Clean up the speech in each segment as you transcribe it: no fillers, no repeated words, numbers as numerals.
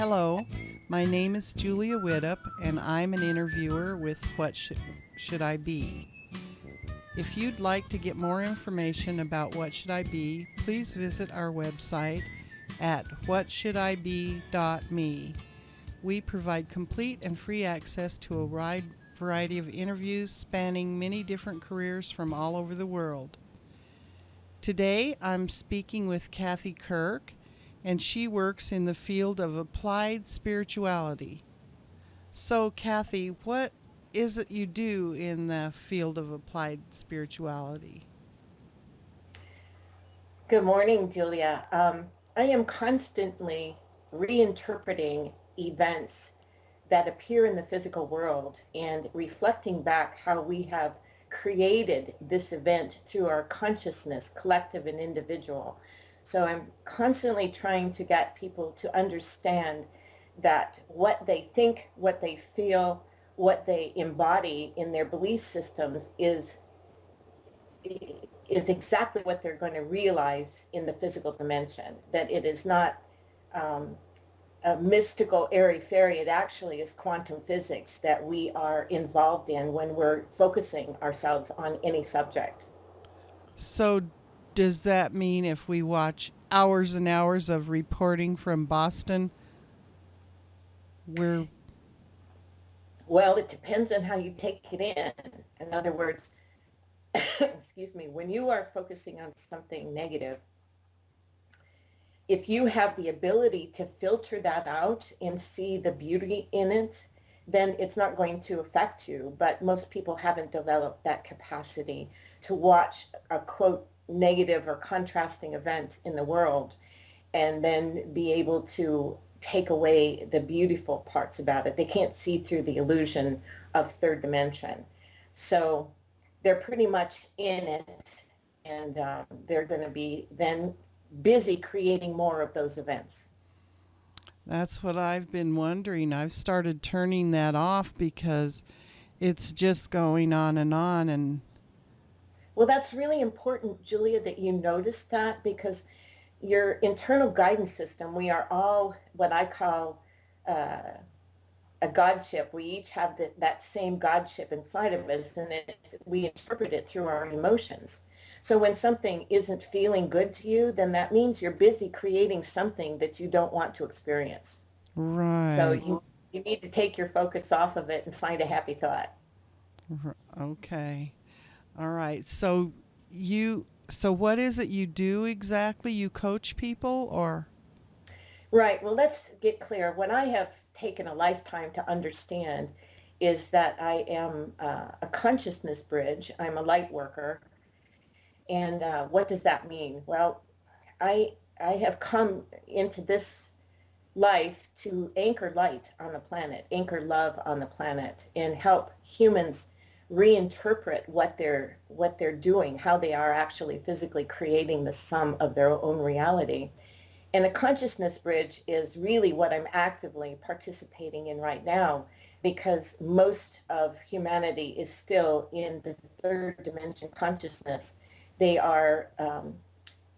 Hello, my name is Julia Widup, and I'm an interviewer with What Should I Be? If you'd like to get more information about What Should I Be, please visit our website at whatshouldIbe.me. We provide complete and free access to a wide variety of interviews spanning many different careers from all over the world. Today, I'm speaking with Kathy Kirk, and she works in the field of applied spirituality. So, Kathy, what is it you do in the field of applied spirituality? Good morning, Julia. I am constantly reinterpreting events that appear in the physical world and reflecting back how we have created this event through our consciousness, collective and individual. So I'm constantly trying to get people to understand that what they think, what they feel, what they embody in their belief systems is exactly what they're going to realize in the physical dimension, that it is not um, a mystical airy-fairy. It actually is quantum physics that we are involved in when we're focusing ourselves on any subject. So, does that mean if we watch hours and hours of reporting from Boston, we're Well, it depends on how you take it in. In other words, excuse me, when you are focusing on something negative, if you have the ability to filter that out and see the beauty in it, then it's not going to affect you. But most people haven't developed that capacity to watch a quote negative or contrasting event in the world and then be able to take away the beautiful parts about it. They can't see through the illusion of third dimension. So they're pretty much in it, and they're going to be then busy creating more of those events. that's what I've been wondering. I've started turning that off because it's just going on and Well, that's really important, Julia, that you noticed that, because your internal guidance system, we are all what I call uh, a godship. We each have that same godship inside of us, and we interpret it through our emotions. So when something isn't feeling good to you, then that means you're busy creating something that you don't want to experience. So right. you need to take your focus off of it and find a happy thought. Okay. All right. So what is it you do exactly? You coach people or Right. Well, let's get clear. What I have taken a lifetime to understand is that I am a consciousness bridge. I'm a light worker. And what does that mean? Well, I have come into this life to anchor light on the planet, anchor love on the planet, and help humans reinterpret what they're doing, how they are actually physically creating the sum of their own reality. And a consciousness bridge is really what I'm actively participating in right now, because most of humanity is still in the third dimension consciousness. They are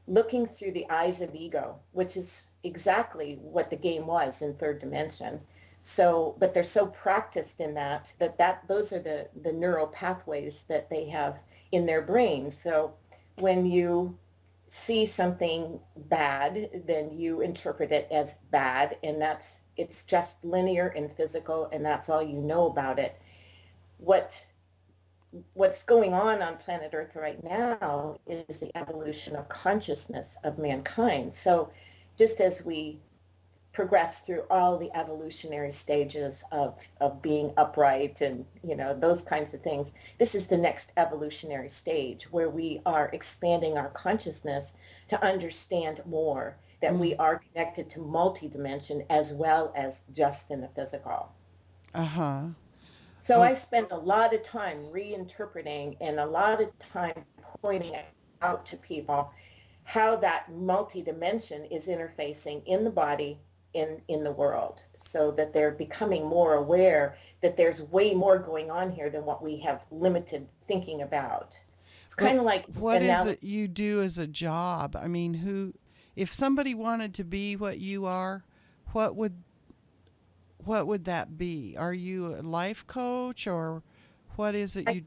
looking through the eyes of ego, which is exactly what the game was in third dimension. So, but they're so practiced in that those are the neural pathways that they have in their brains. So when you see something bad, then you interpret it as bad, and it's just linear and physical, and that's all you know about it. What what's going on planet Earth right now is the evolution of consciousness of mankind. So just as we progress through all the evolutionary stages of being upright and those kinds of things, this is the next evolutionary stage where we are expanding our consciousness to understand more that mm, we are connected to multidimension as well as just in the physical. uh-huh. So Oh, I spend a lot of time reinterpreting and a lot of time pointing out to people how that multidimension is interfacing in the body, in the world, so that they're becoming more aware that there's way more going on here than what we have limited thinking about. It's but kind of like what an is analogy. it you do as a job? I mean, who if somebody wanted to be what you are, what would what would that be? Are you a life coach, or what is it I, you?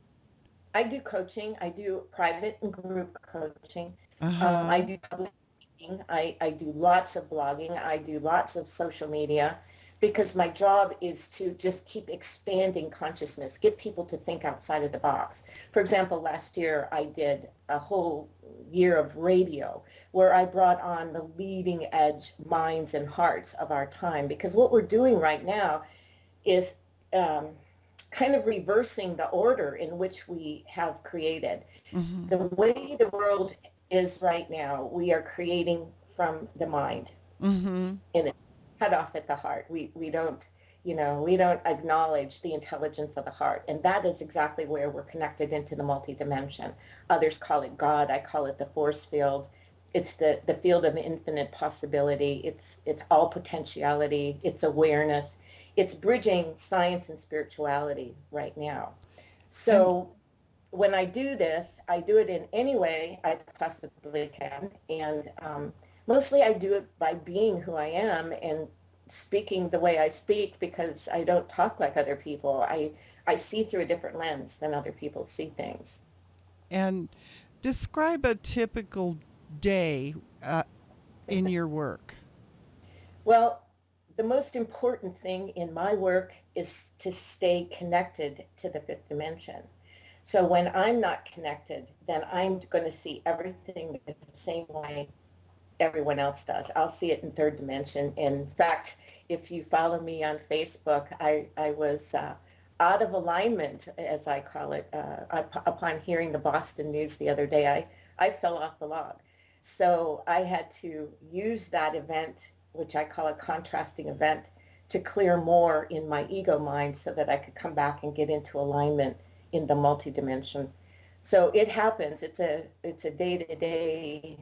I do coaching. I do private and group coaching. I Uh-huh. do public speaking. I do lots of blogging. I do lots of social media because my job is to just keep expanding consciousness, get people to think outside of the box. For example, last year I did a whole year of radio where I brought on the leading edge minds and hearts of our time because what we're doing right now is um, kind of reversing the order in which we have created. Mm-hmm. The way the world is right now, we are creating from the mind Mm-hmm. and it's cut off at the heart. We don't, we don't acknowledge the intelligence of the heart. And that is exactly where we're connected into the multidimension. Others call it God. I call it the force field. It's the field of infinite possibility. It's all potentiality. It's awareness. It's bridging science and spirituality right now. And So when I do this, I do it in any way I possibly can. And mostly I do it by being who I am and speaking the way I speak because I don't talk like other people. I see through a different lens than other people see things. and describe a typical day in your work. Well, the most important thing in my work is to stay connected to the fifth dimension. So when I'm not connected, then I'm going to see everything the same way everyone else does. I'll see it in third dimension. In fact, if you follow me on Facebook, I was out of alignment, as I call it, upon hearing the Boston news the other day. I fell off the log. So I had to use that event, which I call a contrasting event, to clear more in my ego mind so that I could come back and get into alignment in the multidimension. So it happens. It's a day to day,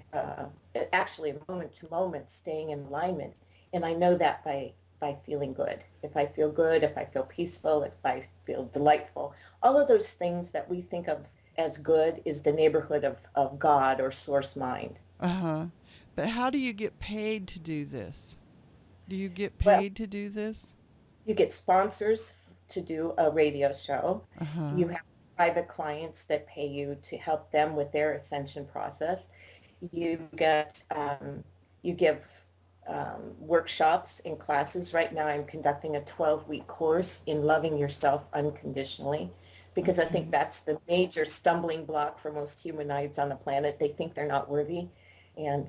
actually a moment to moment, staying in alignment, and I know that by feeling good. If I feel good, if I feel peaceful, if I feel delightful, all of those things that we think of as good is the neighborhood of God or source mind. Uh-huh. But how do you get paid to do this? Do you get Well, paid to do this? you get sponsors to do a radio show. Uh-huh. You have private clients that pay you to help them with their ascension process. You give workshops and classes. Right now, I'm conducting a 12-week course in loving yourself unconditionally because I think Okay. that's the major stumbling block for most humanoids on the planet. They think they're not worthy. And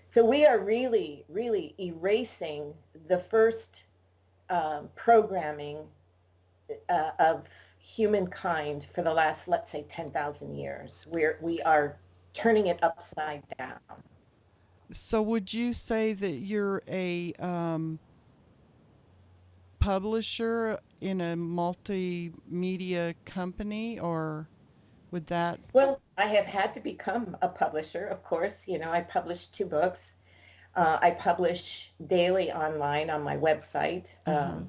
so we are really, really erasing the first programming of humankind for the last, let's say, 10,000 years. We are turning it upside down. So would you say that you're a publisher in a multimedia company, or would that? Well, I have had to become a publisher, of course. I published 2 books. I publish daily online on my website. Uh-huh.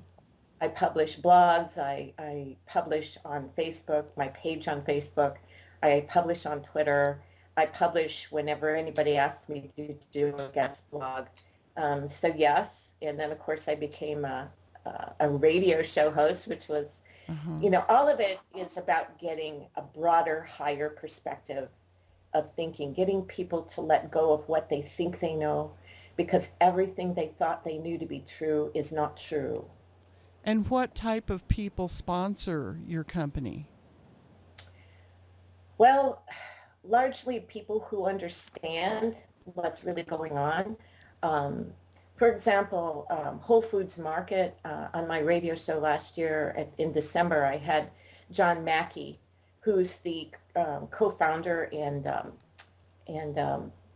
I publish blogs. I publish on Facebook, my page on Facebook. I publish on Twitter. I publish whenever anybody asks me to do a guest blog. So yes, and then of course I became a radio show host, which was, Uh-huh. all of it is about getting a broader, higher perspective of thinking, getting people to let go of what they think they know, because everything they thought they knew to be true is not true. And what type of people sponsor your company? Well, largely people who understand what's really going on. Um, for example, Whole Foods Market, on my radio show last year in December, I had John Mackey, who's the co-founder and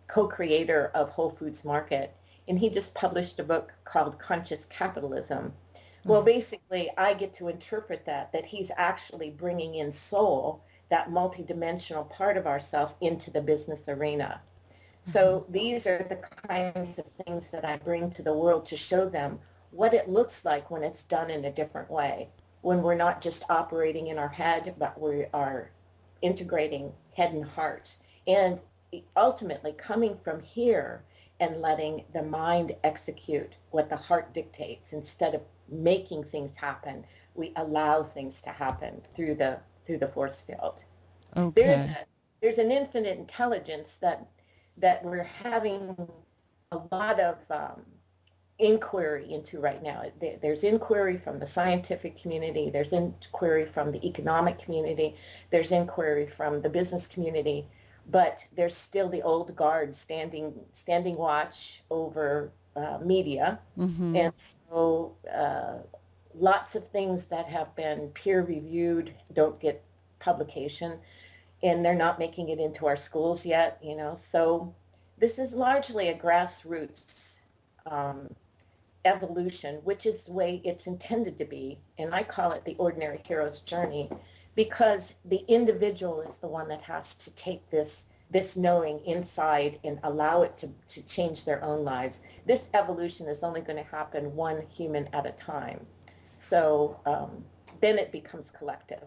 co-creator of Whole Foods Market. And he just published a book called Conscious Capitalism. Well, Uh-huh. basically, I get to interpret that he's actually bringing in soul, that multidimensional part of ourself, into the business arena. Uh-huh. So these are the kinds of things that I bring to the world to show them what it looks like when it's done in a different way, when we're not just operating in our head, but we are integrating head and heart. And ultimately coming from here and letting the mind execute what the heart dictates instead of making things happen. We allow things to happen through the force field. There's Okay. a there's an infinite intelligence that we're having a lot of inquiry into right now. There's inquiry from the scientific community, there's inquiry from the economic community, there's inquiry from the business community, but there's still the old guard standing watch over media. Mm-hmm. And so lots of things that have been peer reviewed don't get publication, and they're not making it into our schools yet. So this is largely a grassroots um, evolution, which is the way it's intended to be. And I call it the ordinary hero's journey, because the individual is the one that has to take this knowing inside and allow it to change their own lives. This evolution is only going to happen one human at a time. So then it becomes collective.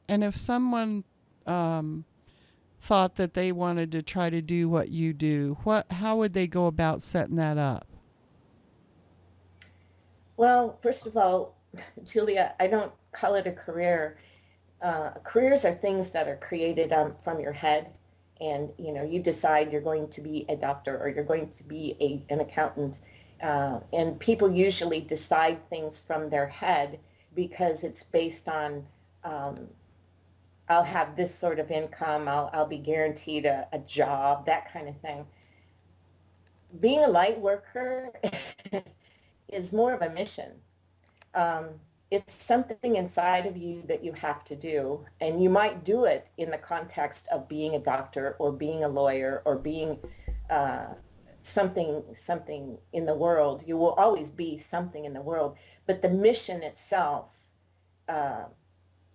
And if someone um, thought that they wanted to try to do what you do, how would they go about setting that up? Well, first of all, Julia, I don't call it a career. Careers are things that are created from your head, and you decide you're going to be a doctor or you're going to be an accountant, and people usually decide things from their head because it's based on um, I'll have this sort of income, I'll be guaranteed a job, that kind of thing. Being a light worker is more of a mission. um, it's something inside of you that you have to do, and you might do it in the context of being a doctor or being a lawyer or being uh, something in the world. You will always be something in the world, but the mission itself uh,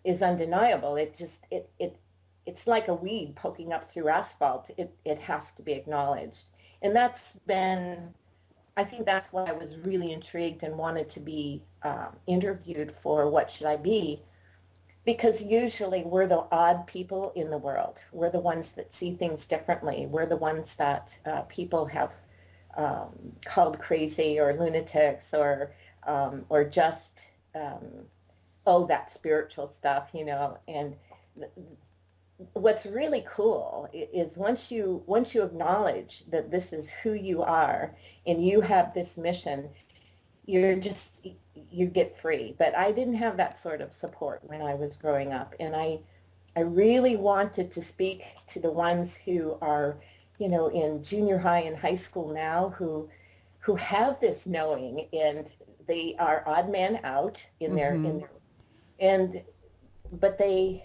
is undeniable. It's like a weed poking up through asphalt. It has to be acknowledged, and I think that's why I was really intrigued and wanted to be interviewed for What Should I Be? Because usually we're the odd people in the world. We're the ones that see things differently. We're the ones that people have called crazy or lunatics or just, oh, that spiritual stuff. And what's really cool is once you acknowledge that this is who you are and you have this mission, you get free. But I didn't have that sort of support when I was growing up, and I really wanted to speak to the ones who are in junior high and high school now, who have this knowing, and they are odd man out in their Mm-hmm. in their and but they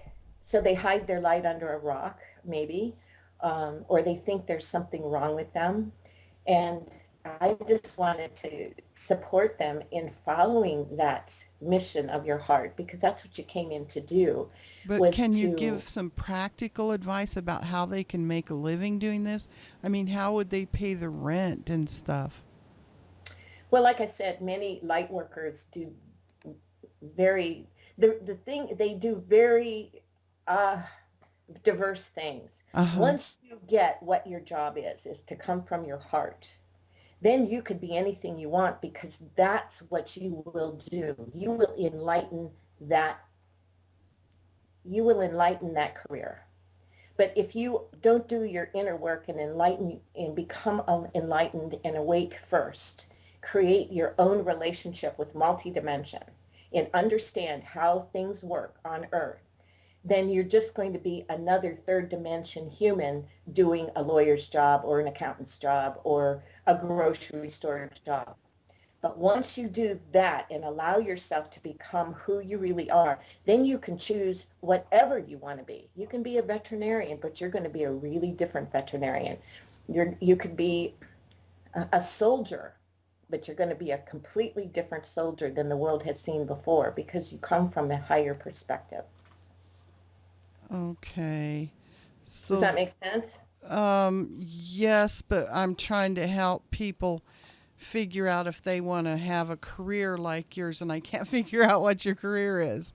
hide their light under a rock, maybe, or they think there's something wrong with them. And I just wanted to support them in following that mission of your heart, because that's what you came in to do, But was can you to, give some practical advice about how they can make a living doing this? I mean, how would they pay the rent and stuff? well, like I said, many light workers do very, the thing, they do very uh, diverse things. Uh huh. Once you get what your job is to come from your heart, then you could be anything you want, because that's what you will do. That you will enlighten that career. But if you don't do your inner work and enlighten and become enlightened and awake first, create your own relationship with multidimension and understand how things work on Earth, then you're just going to be another third dimension human doing a lawyer's job or an accountant's job or a grocery store job. But once you do that and allow yourself to become who you really are, then you can choose whatever you want to be. You can be a veterinarian, but you're going to be a really different veterinarian. You could be a soldier, but you're going to be a completely different soldier than the world has seen before, because you come from a higher perspective. Okay. Does So, that make sense? yes, but I'm trying to help people figure out if they want to have a career like yours, and I can't figure out what your career is.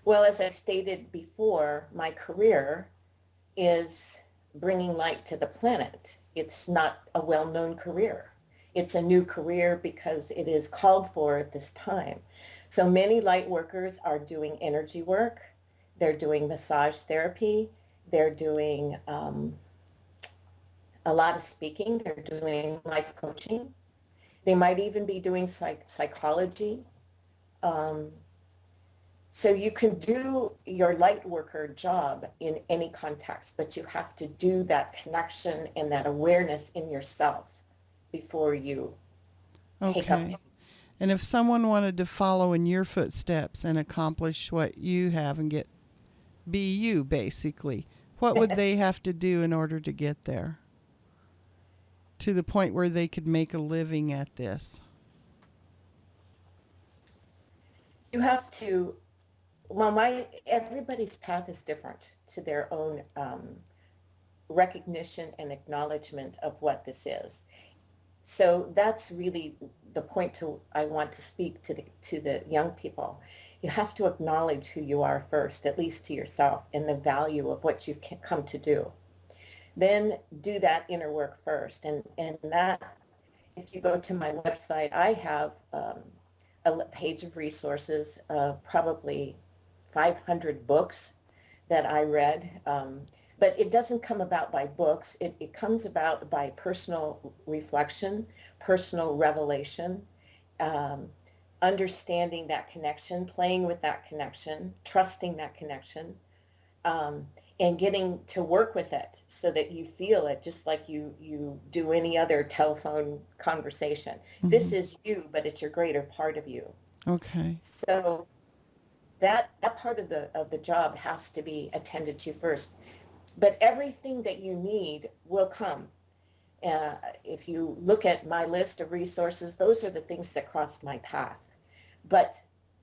Well, as I stated before, my career is bringing light to the planet. It's not a well-known career. It's a new career because it is called for at this time. So many light workers are doing energy work. They're doing massage therapy. They're doing a lot of speaking. They're doing life coaching. They might even be doing psychology. Um, so you can do your light worker job in any context, but you have to do that connection and that awareness in yourself before you take up. Okay. And if someone wanted to follow in your footsteps and accomplish what you have and be you basically, what would they have to do in order to get there? To the point where they could make a living at this? You have to, well, everybody's path is different to their own recognition and acknowledgement of what this is. So that's really the point I want to speak to the young people. You have to acknowledge who you are first, at least to yourself, and the value of what you've come to do. Then do that inner work first. And that, if you go to my website, I have a page of resources, probably 500 books that I read. But it doesn't come about by books. It comes about by personal reflection, personal revelation, understanding that connection, playing with that connection, trusting that connection, and getting to work with it so that you feel it just like you do any other telephone conversation. This is you, but it's your greater part of you. Okay. So that part of the job has to be attended to first. But everything that you need will come. If you look at my list of resources, those are the things that crossed my path. But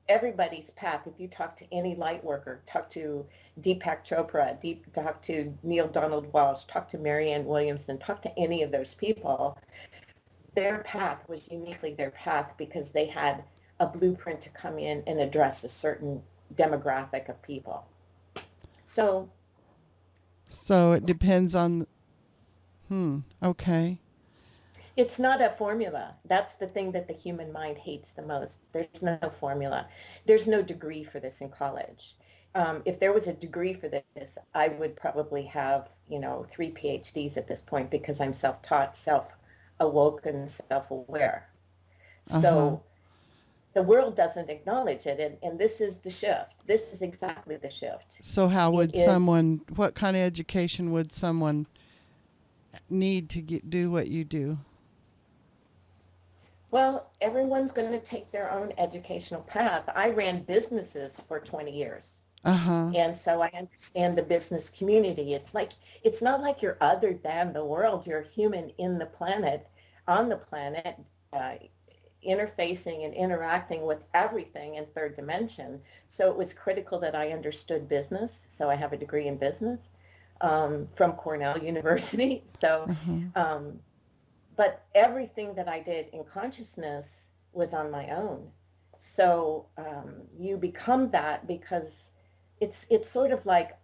everybody's path, if you talk to any light worker, talk to Deepak Chopra, talk to Neil Donald Walsh, talk to Marianne Williamson, talk to any of those people, their path was uniquely their path because they had a blueprint to come in and address a certain demographic of people. So it depends on. Okay. it's not a formula. That's the thing that the human mind hates the most. There's no formula. There's no degree for this in college. If there was a degree for this, I would probably have, 3 PhDs at this point because I'm self-taught, self-awoken, self-aware. Uh-huh. So the world doesn't acknowledge it, and this is the shift. This is exactly the shift. So It is, what kind of education would someone need to do what you do? well, everyone's going to take their own educational path. I ran businesses for 20 years. Uh-huh. And so I understand the business community. It's not like you're other than the world. You're a human in the planet, on the planet, uh, interfacing and interacting with everything in third dimension. So it was critical that I understood business. So I have a degree in business from Cornell University. So, Uh-huh. but everything that I did in consciousness was on my own. So you become that because it's sort of like,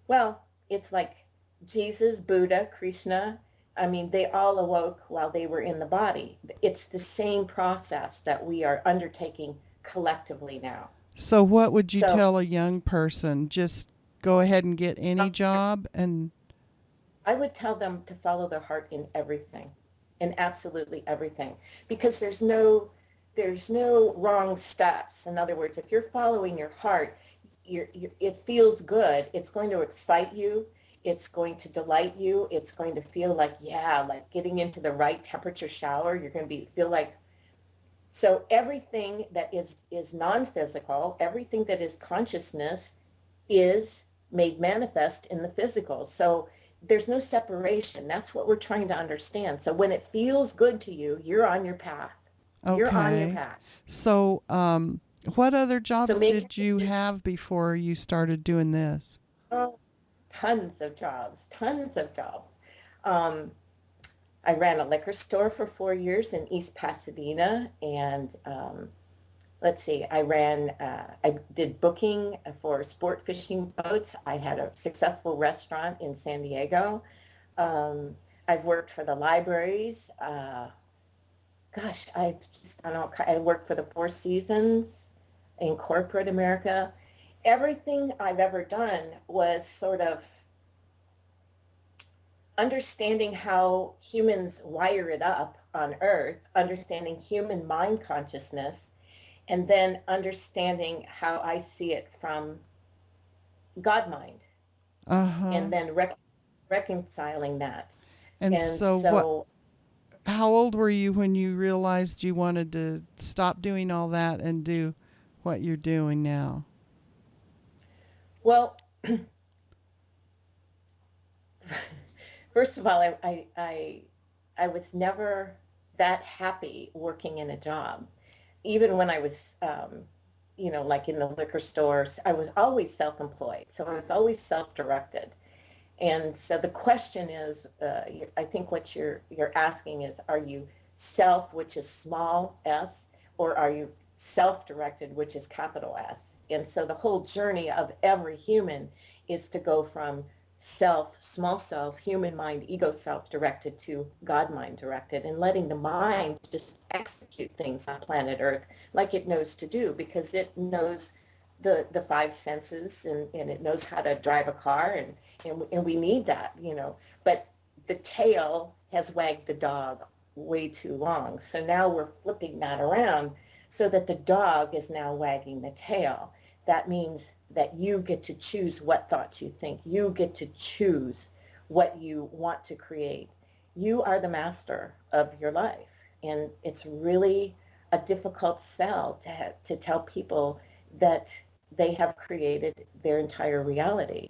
well, it's like Jesus, Buddha, Krishna. I mean, they all awoke while they were in the body. It's the same process that we are undertaking collectively now. So what would you So tell a young person? Just go ahead and get any job and I would tell them to follow their heart in absolutely everything, because there's no wrong steps. In other words, if you're following your heart, it feels good. It's going to excite you. It's going to delight you. It's going to feel like, yeah, like getting into the right temperature shower. You're going to feel like, so everything that is non-physical, everything that is consciousness is made manifest in the physical. So there's no separation. That's what we're trying to understand. So when it feels good to you, you're on your path. You're on your okay. path. So what other So jobs make your did you decision. have before you started doing this? Oh, tons of jobs, tons of jobs. Um, I ran a liquor store for 4 years in East Pasadena, and let's see, I did booking for sport fishing boats. I had a successful restaurant in San Diego. Um, I've worked for the libraries. Gosh, I've just done I worked for the Four Seasons in corporate America. Everything I've ever done was sort of understanding how humans wire it up on Earth, understanding human mind consciousness, and then understanding how I see it from God mind, Uh-huh. and then reconciling that. And And so what so, how old were you when you realized you wanted to stop doing all that and do what you're doing now? well, first of all, I was never that happy working in a job. Even when I was, like in the liquor stores, I was always self-employed. So I was always self-directed. And so the question is, I think what you're asking is, are you self, which is small s, or are you self-directed, which is capital S? And so the whole journey of every human is to go from self, small self, human mind, ego self directed to God mind directed, and letting the mind just execute things on planet Earth like it knows to do, because it knows the five senses, and it knows how to drive a car, and we need that, but the tail has wagged the dog way too long. So now we're flipping that around so that the dog is now wagging the tail. That means that you get to choose what thoughts you think. You get to choose what you want to create. You are the master of your life. And it's really a difficult sell to tell people that they have created their entire reality.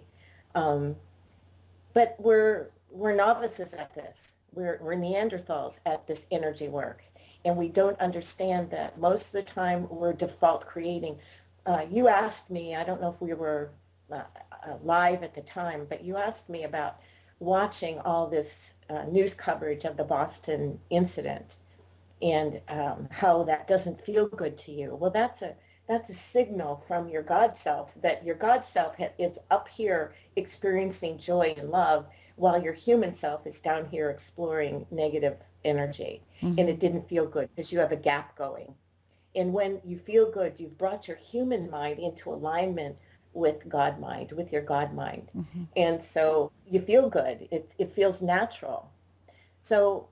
Um, but we're novices at this. We're Neanderthals at this energy work, and we don't understand that most of the time we're default creating. You asked me, I don't know if we were live at the time, but you asked me about watching all this news coverage of the Boston incident, and how that doesn't feel good to you. Well, that's a signal from your God self that your God self is up here experiencing joy and love, while your human self is down here exploring negative energy. And Mm-hmm. it didn't feel good because you have a gap going. And when you feel good, you've brought your human mind into alignment with God mind, with your God mind. Mm-hmm. And so you feel good. It feels natural. So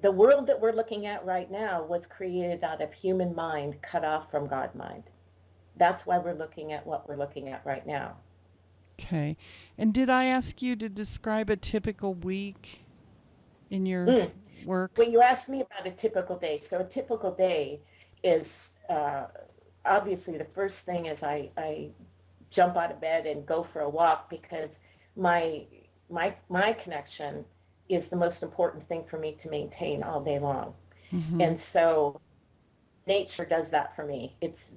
the world that we're looking at right now was created out of human mind cut off from God mind. That's why we're looking at what we're looking at right now. Okay. And did I ask you to describe a typical week in your Mm. work? Well, you asked me about a typical day. So a typical day is obviously the first thing is I jump out of bed and go for a walk, because my my connection is the most important thing for me to maintain all day long. Mm-hmm. And so nature does that for me. It's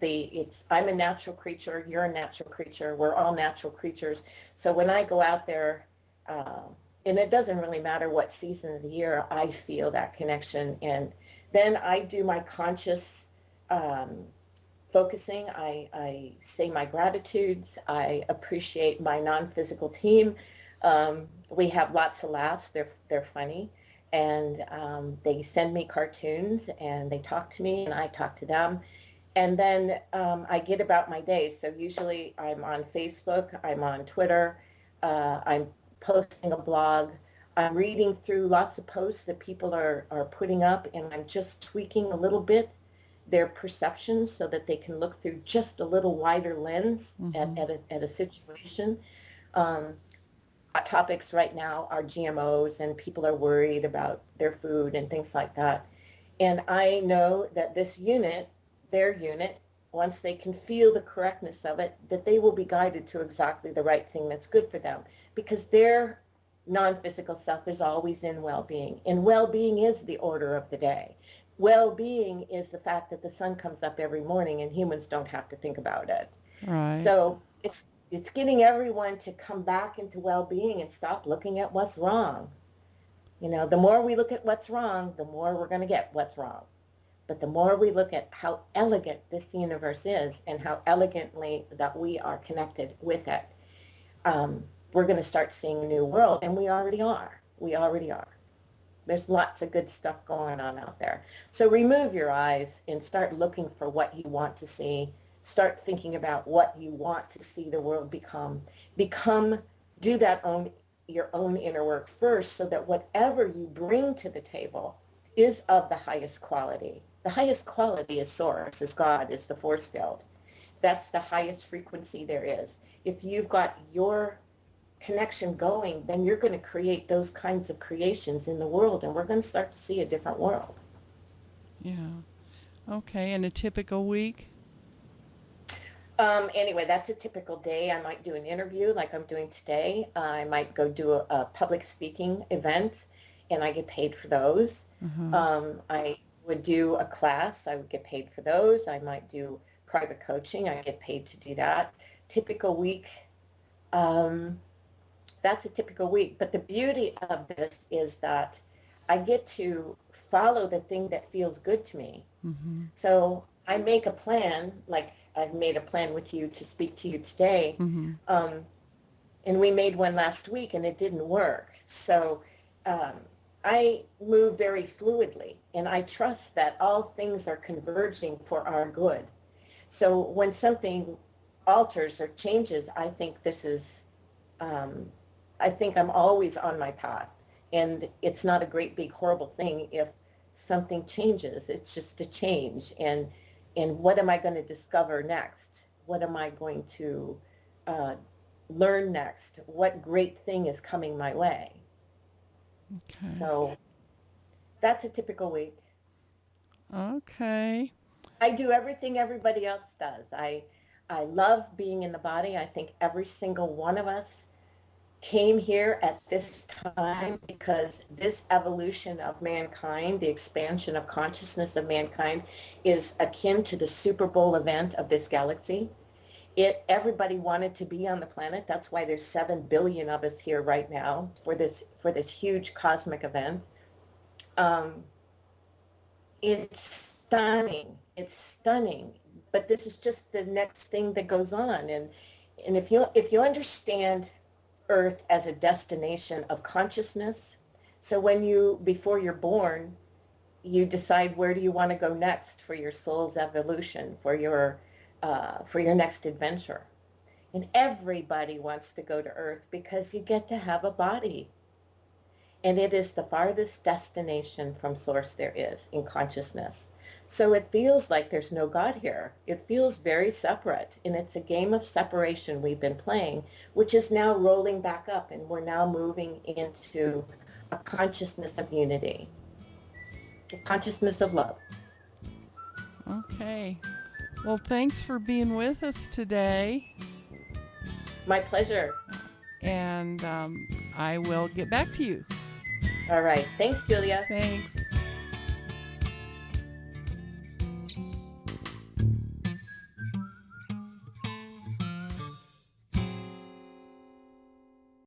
I'm a natural creature, you're a natural creature, we're all natural creatures. So when I go out there, uh, and it doesn't really matter what season of the year, I feel that connection. And then I do my conscious um, focusing. I say my gratitudes. I appreciate my non-physical team. We have lots of laughs. They're funny, and they send me cartoons, and they talk to me, and I talk to them. And then I get about my day. So usually I'm on Facebook, I'm on Twitter, I'm posting a blog. I'm reading through lots of posts that people are putting up, and I'm just tweaking a little bit their perceptions so that they can look through just a little wider lens Mm-hmm. at a situation. Um, Hot topics right now are GMOs, and people are worried about their food and things like that. And I know that this unit, their unit, once they can feel the correctness of it, that they will be guided to exactly the right thing that's good for them, because their non-physical self is always in well-being. And well-being is the order of the day. Well-being is the fact that the sun comes up every morning and humans don't have to think about it. Right. So it's getting everyone to come back into well-being and stop looking at what's wrong. The more we look at what's wrong, the more we're going to get what's wrong. But the more we look at how elegant this universe is and how elegantly that we are connected with it, we're going to start seeing a new world. And we already are. We already are. There's lots of good stuff going on out there. So remove your eyes and start looking for what you want to see. Start thinking about what you want to see the world become. Do that your own inner work first, so that whatever you bring to the table is of the highest quality. The highest quality is source, is God, is the force field. That's the highest frequency there is. If you've got your connection going, then you're going to create those kinds of creations in the world, and we're going to start to see a different world. Yeah. Okay, and a typical week? Anyway, that's a typical day. I might do an interview like I'm doing today. I might go do a public speaking event, and I get paid for those. I would do a class. I would get paid for those. I might do private coaching. I get paid to do that. Typical week. That's a typical week. But the beauty of this is that I get to follow the thing that feels good to me. Mm-hmm. So I make a plan, like I've made a plan with you to speak to you today. Mm-hmm. And we made one last week and it didn't work. So I move very fluidly, and I trust that all things are converging for our good. So when something alters or changes, I think this is, I think I'm always on my path. And it's not a great, big, horrible thing if something changes. It's just a change. And what am I going to discover next? What am I going to learn next? What great thing is coming my way? Okay. So that's a typical week. Okay. I do everything everybody else does. I love being in the body. I think every single one of us came here at this time because this evolution of mankind, the expansion of consciousness of mankind, is akin to the Super Bowl event of this galaxy. Everybody wanted to be on the planet. That's why there's 7 billion of us here right now for this huge cosmic event. It's stunning. It's stunning. But this is just the next thing that goes on. And if you understand Earth as a destination of consciousness, so before you're born, you decide where do you want to go next for your soul's evolution, for your next adventure. And everybody wants to go to Earth because you get to have a body. And it is the farthest destination from source there is in consciousness. So it feels like there's no God here. It feels very separate. And it's a game of separation we've been playing, which is now rolling back up. And we're now moving into a consciousness of unity, a consciousness of love. Okay. Well, thanks for being with us today. My pleasure. And I will get back to you. All right. Thanks, Julia. Thanks.